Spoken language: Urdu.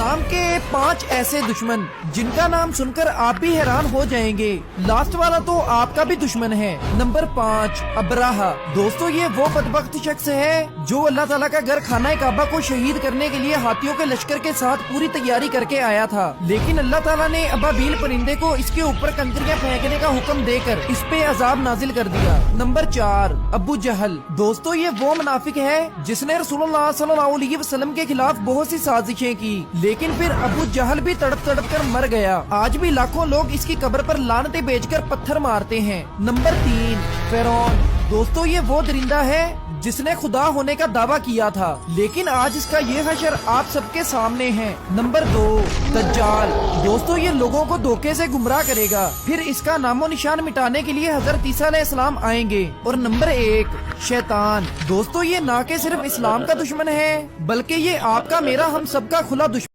اسلام کے 5 ایسے دشمن جن کا نام سن کر آپ بھی حیران ہو جائیں گے۔ لاسٹ والا تو آپ کا بھی دشمن ہے۔ نمبر 5 ابراہا۔ دوستو یہ وہ بدبخت شخص ہے جو اللہ تعالیٰ کا گھر خانہ کعبہ کو شہید کرنے کے لیے ہاتھیوں کے لشکر کے ساتھ پوری تیاری کر کے آیا تھا، لیکن اللہ تعالیٰ نے ابابیل پرندے کو اس کے اوپر کنکریاں پھینکنے کا حکم دے کر اس پہ عذاب نازل کر دیا۔ نمبر 4 ابو جہل۔ دوستو یہ وہ منافق ہے جس نے رسول اللہ صلی اللہ علیہ وسلم کے خلاف بہت سی سازشیں کی، لیکن پھر ابو جہل بھی تڑپ تڑپ کر مر گیا۔ آج بھی لاکھوں لوگ اس کی قبر پر لعنتیں بیچ کر پتھر مارتے ہیں۔ نمبر 3 فرعون۔ دوستو یہ وہ درندہ ہے جس نے خدا ہونے کا دعویٰ کیا تھا، لیکن آج اس کا یہ حشر آپ سب کے سامنے ہے۔ نمبر 2 دجال۔ دوستو یہ لوگوں کو دھوکے سے گمراہ کرے گا، پھر اس کا نام و نشان مٹانے کے لیے حضرت عیسیٰ علیہ السلام آئیں گے۔ اور نمبر 1 شیطان۔ دوستو یہ نہ کہ صرف اسلام کا دشمن ہے بلکہ یہ آپ کا، میرا، ہم سب کا کھلا دشمن